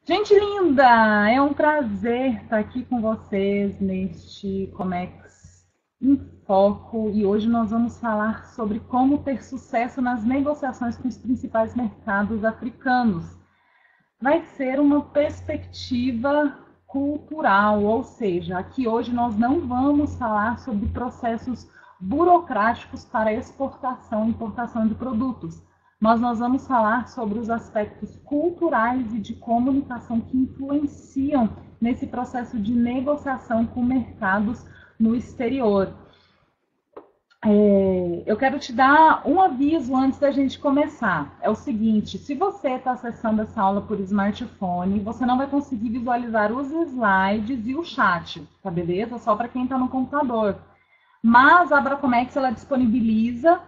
Gente linda, é um prazer estar aqui com vocês neste Comex em Foco e hoje nós vamos falar sobre como ter sucesso nas negociações com os principais mercados africanos. Vai ser uma perspectiva cultural, ou seja, aqui hoje nós não vamos falar sobre processos burocráticos para exportação e importação de produtos, mas nós vamos falar sobre os aspectos culturais e de comunicação que influenciam nesse processo de negociação com mercados no exterior. Eu quero te dar um aviso antes da gente começar. É o seguinte, se você está acessando essa aula por smartphone, você não vai conseguir visualizar os slides e o chat, tá beleza? Só para quem está no computador. Mas a Abracomex, ela disponibiliza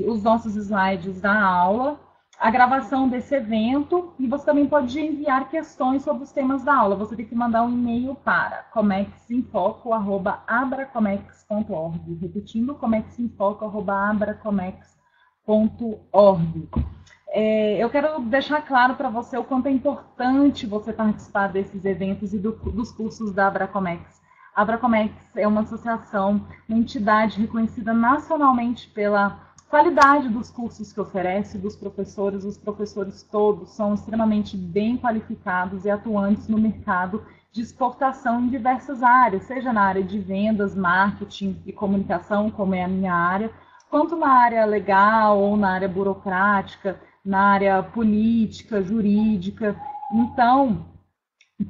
os nossos slides da aula, a gravação desse evento, e você também pode enviar questões sobre os temas da aula. Você tem que mandar um e-mail para comexinfoco@abracomex.org. Repetindo, comexinfoco@abracomex.org. Eu quero deixar claro para você o quanto é importante você participar desses eventos e dos cursos da Abracomex. A Abracomex é uma associação, uma entidade reconhecida nacionalmente pela qualidade dos cursos que oferece, dos professores. Os professores todos são extremamente bem qualificados e atuantes no mercado de exportação em diversas áreas, seja na área de vendas, marketing e comunicação, como é a minha área, quanto na área legal ou na área burocrática, na área política, jurídica. Então,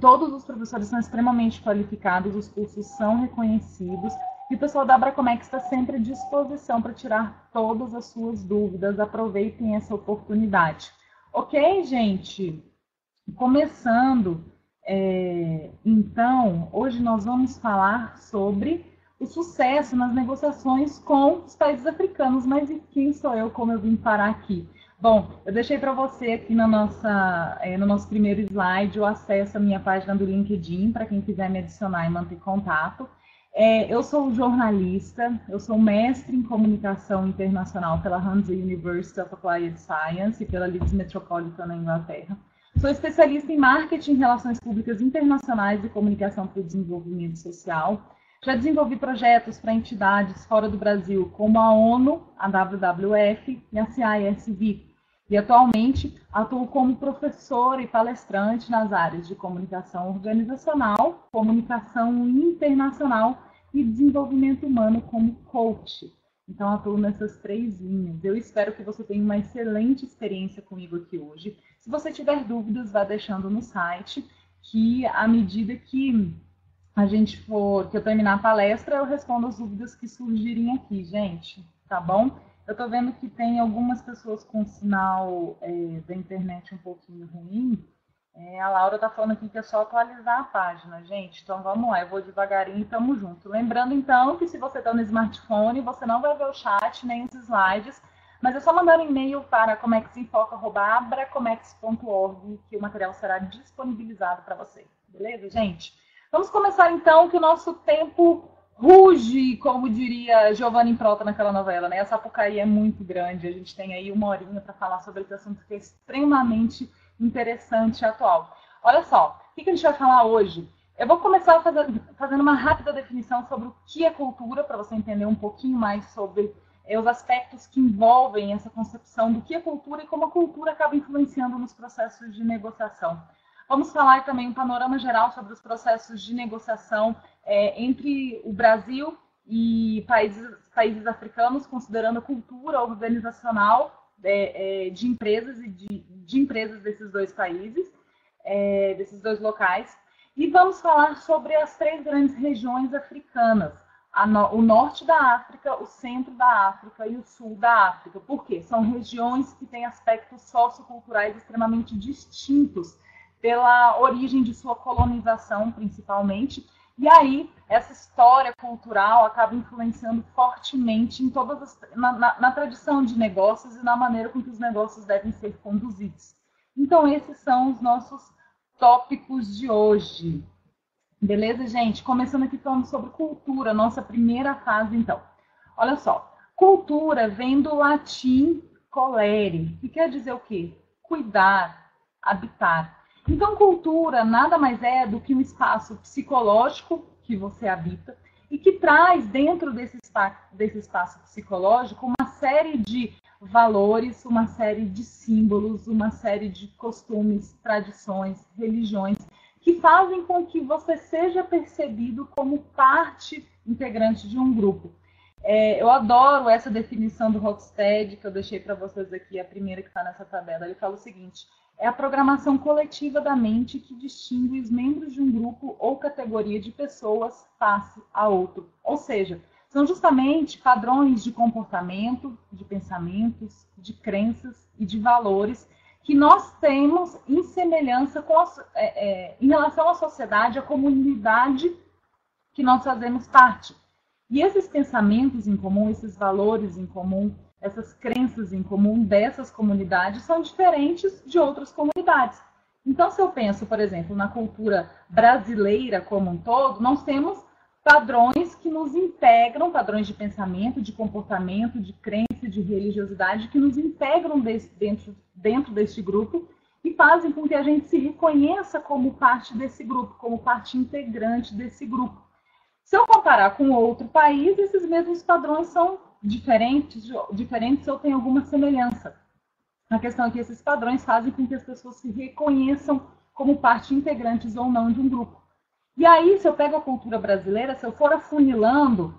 todos os professores são extremamente qualificados, os cursos são reconhecidos e o pessoal da Abracomex está sempre à disposição para tirar todas as suas dúvidas. Aproveitem essa oportunidade. Ok, gente? Começando, então, hoje nós vamos falar sobre o sucesso nas negociações com os países africanos. Mas e quem sou eu, como eu vim parar aqui? Bom, eu deixei para você aqui no nosso primeiro slide o acesso à minha página do LinkedIn, para quem quiser me adicionar e manter contato. Eu sou jornalista, eu sou mestre em comunicação internacional pela Hansley University of Applied Science e pela Leeds Metropolitan na Inglaterra. Sou especialista em marketing, relações públicas internacionais e comunicação para o desenvolvimento social. Já desenvolvi projetos para entidades fora do Brasil, como a ONU, a WWF e a CISV. E atualmente atuo como professor e palestrante nas áreas de comunicação organizacional, comunicação internacional e desenvolvimento humano como coach. Então, atuo nessas três linhas. Eu espero que você tenha uma excelente experiência comigo aqui hoje. Se você tiver dúvidas, vá deixando no site, que à medida que que eu terminar a palestra, eu respondo as dúvidas que surgirem aqui, gente, tá bom? Eu tô vendo que tem algumas pessoas com sinal da internet um pouquinho ruim. A Laura tá falando aqui que é só atualizar a página, gente. Então vamos lá, eu vou devagarinho e tamo junto. Lembrando então que se você tá no smartphone, você não vai ver o chat nem os slides, mas é só mandar um e-mail para comexinfoco@abracomex.org que o material será disponibilizado para você. Beleza, gente? Vamos começar então, que o nosso tempo ruge, como diria Giovanna Improta naquela novela, né? A Sapucaí é muito grande, a gente tem aí uma horinha para falar sobre esse assunto que é extremamente interessante e atual. Olha só, o que a gente vai falar hoje? Eu vou começar fazendo uma rápida definição sobre o que é cultura, para você entender um pouquinho mais sobre os aspectos que envolvem essa concepção do que é cultura e como a cultura acaba influenciando nos processos de negociação. Vamos falar também um panorama geral sobre os processos de negociação entre o Brasil e países africanos, considerando a cultura organizacional de empresas e de empresas desses dois países, desses dois locais. E vamos falar sobre as três grandes regiões africanas: o norte da África, o centro da África e o sul da África. Por quê? São regiões que têm aspectos socioculturais extremamente distintos pela origem de sua colonização, principalmente. E aí, essa história cultural acaba influenciando fortemente em na tradição de negócios e na maneira com que os negócios devem ser conduzidos. Então, esses são os nossos tópicos de hoje. Beleza, gente? Começando aqui falando sobre cultura, nossa primeira fase, então. Olha só, cultura vem do latim colere, que quer dizer o quê? Cuidar, habitar. Então, cultura nada mais é do que um espaço psicológico que você habita e que traz dentro desse espaço psicológico uma série de valores, uma série de símbolos, uma série de costumes, tradições, religiões, que fazem com que você seja percebido como parte integrante de um grupo. Eu adoro essa definição do Hofstede, que eu deixei para vocês aqui, a primeira que está nessa tabela. Ele fala o seguinte: é a programação coletiva da mente que distingue os membros de um grupo ou categoria de pessoas face a outro. Ou seja, são justamente padrões de comportamento, de pensamentos, de crenças e de valores que nós temos em semelhança com em relação à sociedade, à comunidade que nós fazemos parte. E esses pensamentos em comum, esses valores em comum, essas crenças em comum dessas comunidades são diferentes de outras comunidades. Então, se eu penso, por exemplo, na cultura brasileira como um todo, nós temos padrões que nos integram, padrões de pensamento, de comportamento, de crença, de religiosidade, que nos integram dentro deste grupo e fazem com que a gente se reconheça como parte desse grupo, como parte integrante desse grupo. Se eu comparar com outro país, esses mesmos padrões são diferentes ou têm alguma semelhança. A questão é que esses padrões fazem com que as pessoas se reconheçam como parte integrantes ou não de um grupo. E aí, se eu pego a cultura brasileira, se eu for afunilando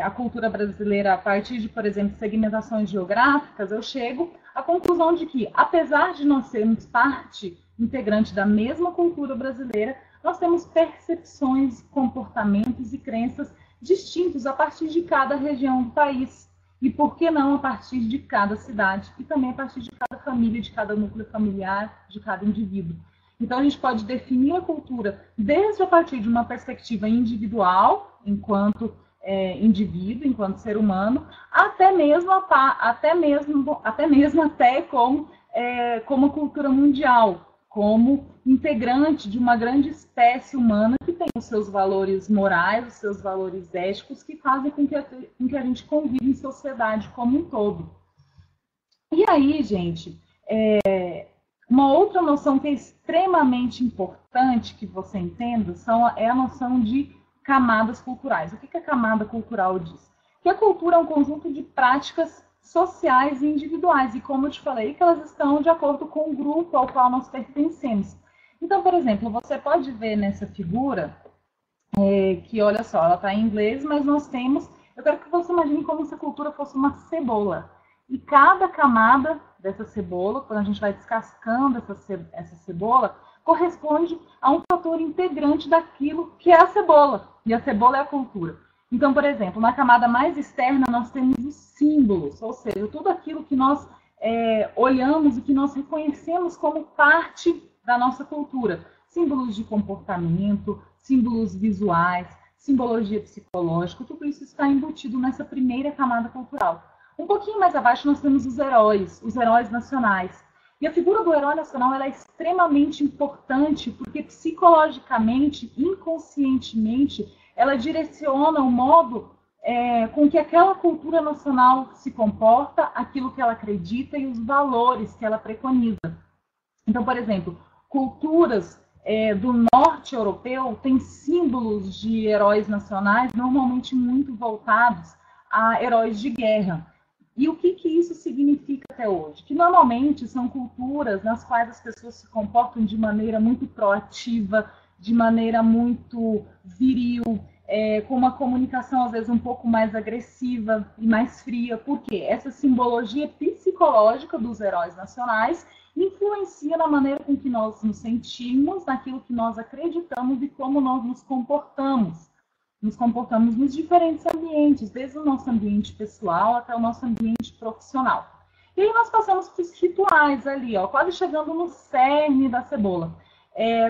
a cultura brasileira a partir de, por exemplo, segmentações geográficas, eu chego à conclusão de que, apesar de nós sermos parte integrante da mesma cultura brasileira, nós temos percepções, comportamentos e crenças distintos a partir de cada região do país. E por que não a partir de cada cidade? E também a partir de cada família, de cada núcleo familiar, de cada indivíduo. Então, a gente pode definir a cultura desde a partir de uma perspectiva individual, enquanto indivíduo, enquanto ser humano, até mesmo como cultura mundial, como integrante de uma grande espécie humana que tem os seus valores morais, os seus valores éticos, que fazem com que a gente conviva em sociedade como um todo. E aí, gente, uma outra noção que é extremamente importante que você entenda é a noção de camadas culturais. O que a camada cultural diz? Que a cultura é um conjunto de práticas sociais e individuais, e como eu te falei, que elas estão de acordo com o grupo ao qual nós pertencemos. Então, por exemplo, você pode ver nessa figura que, olha só, ela está em inglês, mas nós temos... Eu quero que você imagine como se a cultura fosse uma cebola. E cada camada dessa cebola, quando a gente vai descascando essa cebola, corresponde a um fator integrante daquilo que é a cebola. E a cebola é a cultura. Então, por exemplo, na camada mais externa, nós temos os símbolos, ou seja, tudo aquilo que nós olhamos e que nós reconhecemos como parte da nossa cultura. Símbolos de comportamento, símbolos visuais, simbologia psicológica, tudo isso está embutido nessa primeira camada cultural. Um pouquinho mais abaixo nós temos os heróis nacionais. E a figura do herói nacional ela é extremamente importante porque psicologicamente, inconscientemente, ela direciona o modo com que aquela cultura nacional se comporta, aquilo que ela acredita e os valores que ela preconiza. Então, por exemplo, culturas do norte europeu têm símbolos de heróis nacionais normalmente muito voltados a heróis de guerra. E o que isso significa até hoje? Que normalmente são culturas nas quais as pessoas se comportam de maneira muito proativa, de maneira muito viril, com uma comunicação às vezes um pouco mais agressiva e mais fria. Por quê? Essa simbologia psicológica dos heróis nacionais influencia na maneira com que nós nos sentimos, naquilo que nós acreditamos e como nós nos comportamos. Nos comportamos nos diferentes ambientes, desde o nosso ambiente pessoal até o nosso ambiente profissional. E aí nós passamos por rituais ali, ó, quase chegando no cerne da cebola.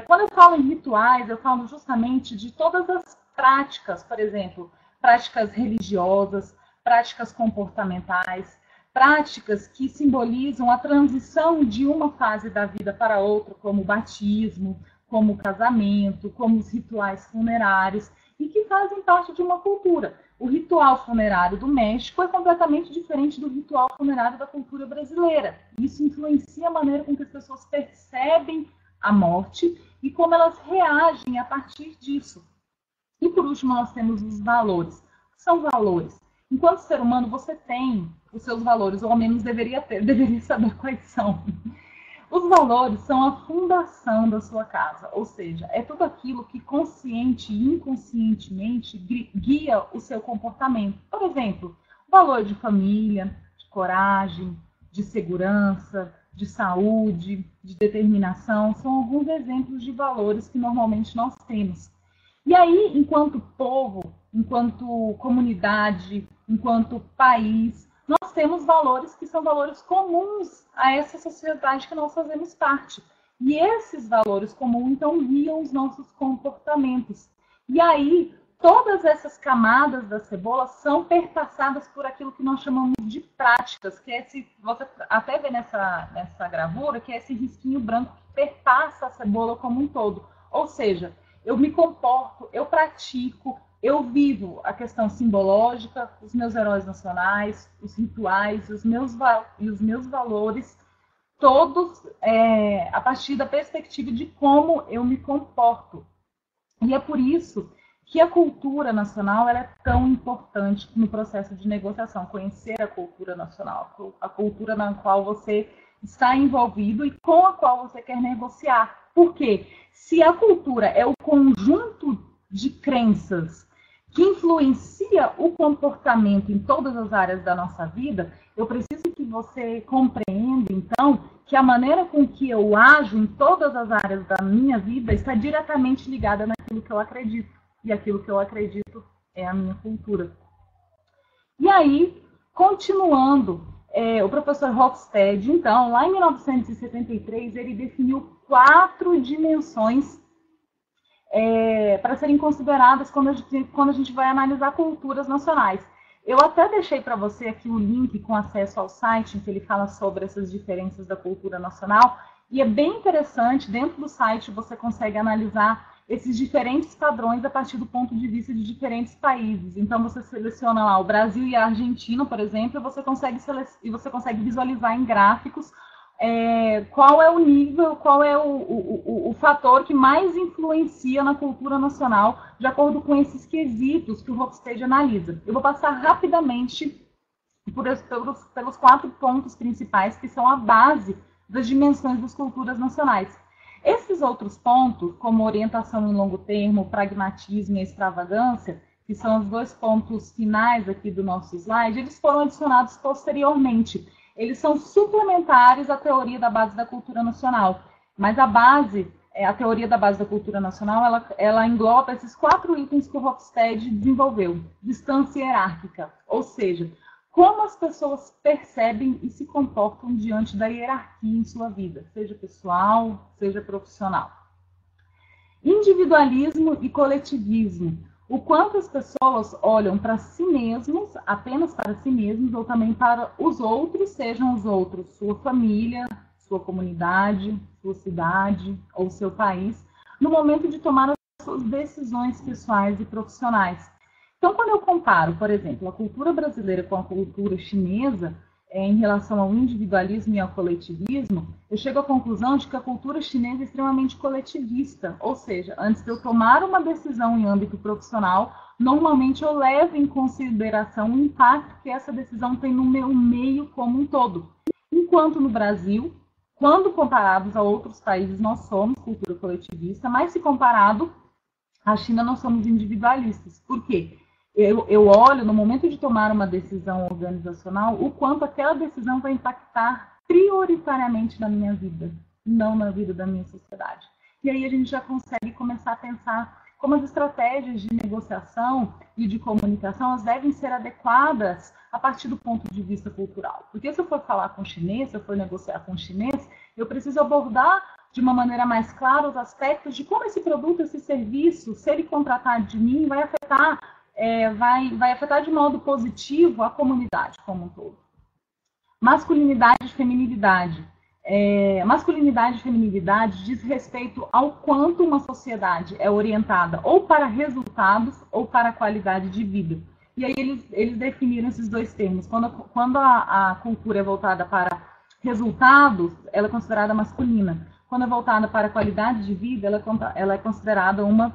Quando eu falo em rituais, eu falo justamente de todas as práticas, por exemplo, práticas religiosas, práticas comportamentais, práticas que simbolizam a transição de uma fase da vida para outra, como o batismo, como o casamento, como os rituais funerários, e que fazem parte de uma cultura. O ritual funerário do México é completamente diferente do ritual funerário da cultura brasileira. Isso influencia a maneira com que as pessoas percebem a morte e como elas reagem a partir disso. E por último, nós temos os valores. O que são valores? Enquanto ser humano, você tem os seus valores, ou ao menos deveria saber quais são. Os valores são a fundação da sua casa, ou seja, é tudo aquilo que consciente e inconscientemente guia o seu comportamento. Por exemplo, o valor de família, de coragem, de segurança, de saúde, de determinação, são alguns exemplos de valores que normalmente nós temos. E aí, enquanto povo, enquanto comunidade, enquanto país, nós temos valores que são valores comuns a essa sociedade que nós fazemos parte. E esses valores comuns, então, guiam os nossos comportamentos. E aí, todas essas camadas da cebola são perpassadas por aquilo que nós chamamos de práticas, que é esse, você até vê nessa gravura, que é esse risquinho branco que perpassa a cebola como um todo. Ou seja, eu me comporto, eu pratico, eu vivo a questão simbológica, os meus heróis nacionais, os rituais, os meus valores, todos a partir da perspectiva de como eu me comporto. E é por isso que a cultura nacional ela é tão importante no processo de negociação, conhecer a cultura nacional, a cultura na qual você está envolvido e com a qual você quer negociar. Por quê? Se a cultura é o conjunto de crenças que influencia o comportamento em todas as áreas da nossa vida, eu preciso que você compreenda, então, que a maneira com que eu ajo em todas as áreas da minha vida está diretamente ligada naquilo que eu acredito. E aquilo que eu acredito é a minha cultura. E aí, continuando, o professor Hofstede, então, lá em 1973, ele definiu 4 dimensões para serem consideradas quando a gente vai analisar culturas nacionais. Eu até deixei para você aqui o link com acesso ao site, em que ele fala sobre essas diferenças da cultura nacional, e é bem interessante, dentro do site você consegue analisar esses diferentes padrões a partir do ponto de vista de diferentes países. Então, você seleciona lá o Brasil e a Argentina, por exemplo, e você consegue visualizar em gráficos qual é o nível, qual é o fator que mais influencia na cultura nacional, de acordo com esses quesitos que o Hofstede analisa. Eu vou passar rapidamente pelos 4 pontos principais, que são a base das dimensões das culturas nacionais. Esses outros pontos, como orientação em longo termo, pragmatismo e extravagância, que são os 2 pontos finais aqui do nosso slide, eles foram adicionados posteriormente. Eles são suplementares à teoria da base da cultura nacional. Mas a teoria da base da cultura nacional, ela engloba esses 4 itens que o Hofstede desenvolveu. Distância hierárquica, ou seja, como as pessoas percebem e se comportam diante da hierarquia em sua vida, seja pessoal, seja profissional. Individualismo e coletivismo. O quanto as pessoas olham para si mesmos, apenas para si mesmos, ou também para os outros, sejam os outros sua família, sua comunidade, sua cidade ou seu país, no momento de tomar as suas decisões pessoais e profissionais. Então, quando eu comparo, por exemplo, a cultura brasileira com a cultura chinesa, em relação ao individualismo e ao coletivismo, eu chego à conclusão de que a cultura chinesa é extremamente coletivista, ou seja, antes de eu tomar uma decisão em âmbito profissional, normalmente eu levo em consideração o impacto que essa decisão tem no meu meio como um todo. Enquanto no Brasil, quando comparados a outros países, nós somos cultura coletivista, mas se comparado à China, nós somos individualistas. Por quê? Eu olho, no momento de tomar uma decisão organizacional, o quanto aquela decisão vai impactar prioritariamente na minha vida, não na vida da minha sociedade. E aí a gente já consegue começar a pensar como as estratégias de negociação e de comunicação elas devem ser adequadas a partir do ponto de vista cultural. Porque se eu for falar com chinês, se eu for negociar com chinês, eu preciso abordar de uma maneira mais clara os aspectos de como esse produto, esse serviço, se ele contratar de mim, vai afetar de modo positivo a comunidade como um todo. Masculinidade e feminilidade. Masculinidade e feminilidade diz respeito ao quanto uma sociedade é orientada ou para resultados ou para a qualidade de vida. E aí eles definiram esses dois termos. Quando a cultura é voltada para resultados, ela é considerada masculina. Quando é voltada para a qualidade de vida, ela é considerada uma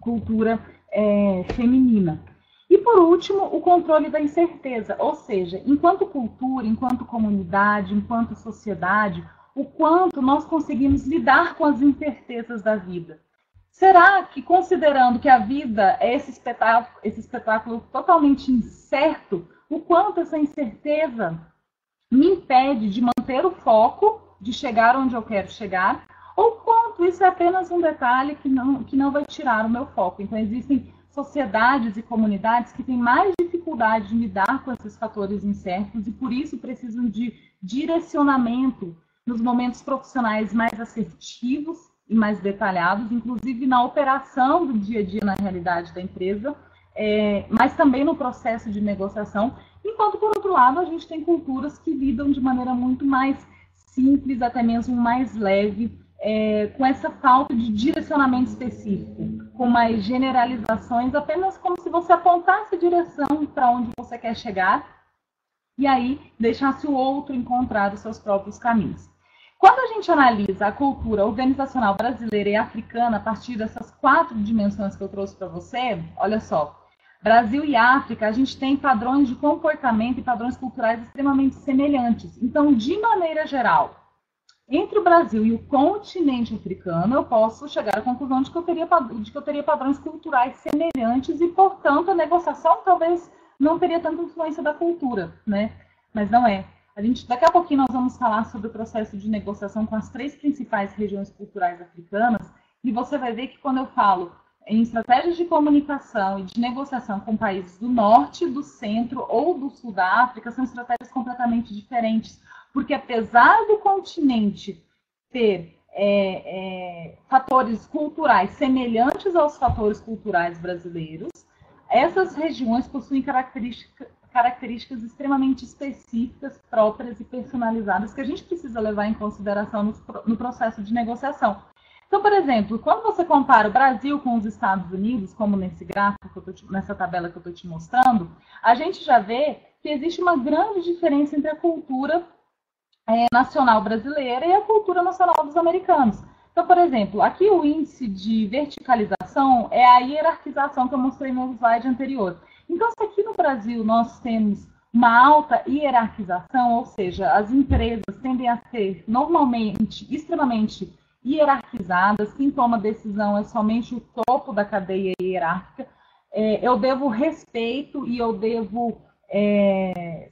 cultura feminina. E, por último, o controle da incerteza, ou seja, enquanto cultura, enquanto comunidade, enquanto sociedade, o quanto nós conseguimos lidar com as incertezas da vida. Será que, considerando que a vida é esse espetáculo totalmente incerto, o quanto essa incerteza me impede de manter o foco, de chegar onde eu quero chegar, ou quanto isso é apenas um detalhe que não vai tirar o meu foco? Então, existem sociedades e comunidades que têm mais dificuldade de lidar com esses fatores incertos e, por isso, precisam de direcionamento nos momentos profissionais mais assertivos e mais detalhados, inclusive na operação do dia a dia na realidade da empresa, mas também no processo de negociação, enquanto, por outro lado, a gente tem culturas que lidam de maneira muito mais simples, até mesmo mais leve, com essa falta de direcionamento específico, com mais generalizações, apenas como se você apontasse a direção para onde você quer chegar e aí deixasse o outro encontrar os seus próprios caminhos. Quando a gente analisa a cultura organizacional brasileira e africana a partir dessas 4 dimensões que eu trouxe para você, olha só, Brasil e África, a gente tem padrões de comportamento e padrões culturais extremamente semelhantes. Então, de maneira geral, entre o Brasil e o continente africano, eu posso chegar à conclusão de que eu teria padrões culturais semelhantes e, portanto, a negociação talvez não teria tanta influência da cultura, né? Mas não é. Daqui a pouquinho nós vamos falar sobre o processo de negociação com as 3 principais regiões culturais africanas e você vai ver que quando eu falo em estratégias de comunicação e de negociação com países do norte, do centro ou do sul da África, são estratégias completamente diferentes. Porque apesar do continente ter fatores culturais semelhantes aos fatores culturais brasileiros, essas regiões possuem características extremamente específicas, próprias e personalizadas que a gente precisa levar em consideração no processo de negociação. Então, por exemplo, quando você compara o Brasil com os Estados Unidos, como nesse gráfico, nessa tabela que eu estou te mostrando, a gente já vê que existe uma grande diferença entre a cultura nacional brasileira e a cultura nacional dos americanos. Então, por exemplo, aqui o índice de verticalização é a hierarquização que eu mostrei no slide anterior. Então, se aqui no Brasil nós temos uma alta hierarquização, ou seja, as empresas tendem a ser normalmente extremamente hierarquizadas, quem toma decisão é somente o topo da cadeia hierárquica, eu devo respeito e eu devo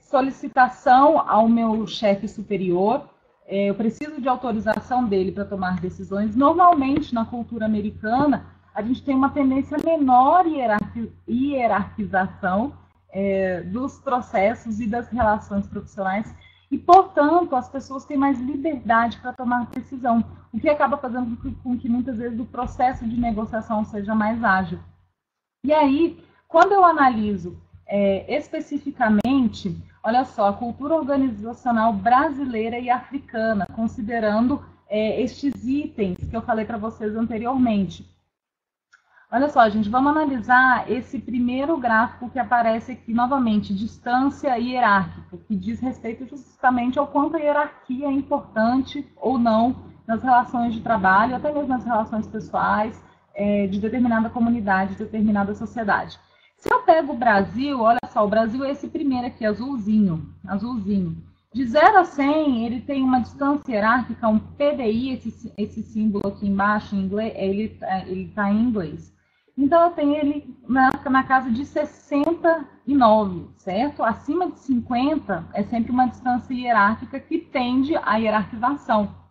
solicitação ao meu chefe superior, eu preciso de autorização dele para tomar decisões. Normalmente, na cultura americana, a gente tem uma tendência menor hierarquização dos processos e das relações profissionais e, portanto, as pessoas têm mais liberdade para tomar decisão, o que acaba fazendo com que muitas vezes o processo de negociação seja mais ágil. E aí, quando eu analiso especificamente, olha só, a cultura organizacional brasileira e africana, considerando estes itens que eu falei para vocês anteriormente. Olha só, gente, vamos analisar esse primeiro gráfico que aparece aqui novamente, distância hierárquica, que diz respeito justamente ao quanto a hierarquia é importante ou não nas relações de trabalho, até mesmo nas relações pessoais de determinada comunidade, de determinada sociedade. Se eu pego o Brasil, olha só, o Brasil é esse primeiro aqui, azulzinho. De 0 a 100, ele tem uma distância hierárquica, um PDI, esse símbolo aqui embaixo, em inglês, ele está em inglês. Então, eu tenho ele na casa de 69, certo? Acima de 50 é sempre uma distância hierárquica que tende à hierarquização.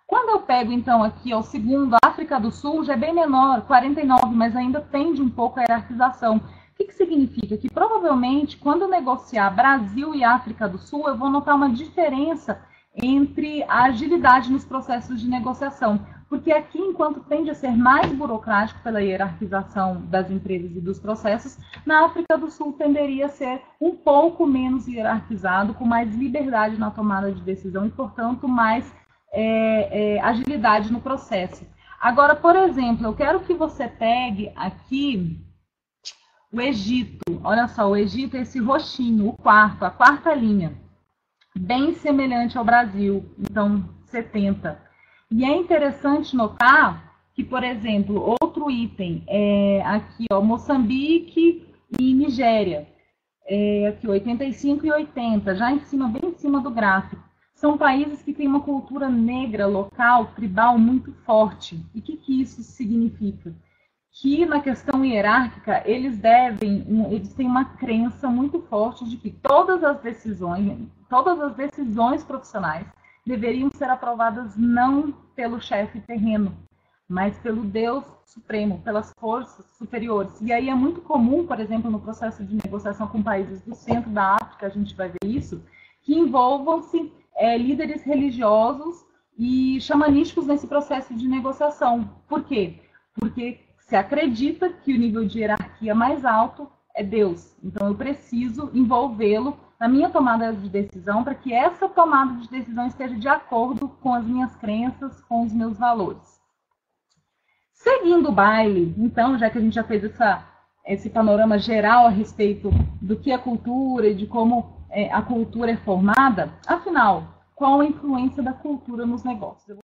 Quando eu pego, então, aqui o segundo, África do Sul, já é bem menor, 49, mas ainda tende um pouco à hierarquização. O que significa? Que provavelmente, quando eu negociar Brasil e África do Sul, eu vou notar uma diferença entre a agilidade nos processos de negociação. Porque aqui, enquanto tende a ser mais burocrático pela hierarquização das empresas e dos processos, na África do Sul tenderia a ser um pouco menos hierarquizado, com mais liberdade na tomada de decisão e, portanto, mais agilidade no processo. Agora, por exemplo, eu quero que você pegue aqui O Egito, olha só, o Egito é esse roxinho, a quarta linha, bem semelhante ao Brasil, então 70. E é interessante notar que, por exemplo, outro item é aqui, ó, Moçambique e Nigéria, aqui 85 e 80, já em cima, bem em cima do gráfico. São países que têm uma cultura negra, local, tribal muito forte. E o que isso significa? Que na questão hierárquica eles têm uma crença muito forte de que todas as decisões profissionais deveriam ser aprovadas não pelo chefe terreno, mas pelo Deus Supremo, pelas forças superiores. E aí é muito comum, por exemplo, no processo de negociação com países do centro da África, a gente vai ver isso, que envolvam-se líderes religiosos e xamanísticos nesse processo de negociação. Por quê? Porque se acredita que o nível de hierarquia mais alto é Deus. Então, eu preciso envolvê-lo na minha tomada de decisão para que essa tomada de decisão esteja de acordo com as minhas crenças, com os meus valores. Seguindo o baile, então, já que a gente já fez esse panorama geral a respeito do que é cultura e de como a cultura é formada, afinal, qual a influência da cultura nos negócios?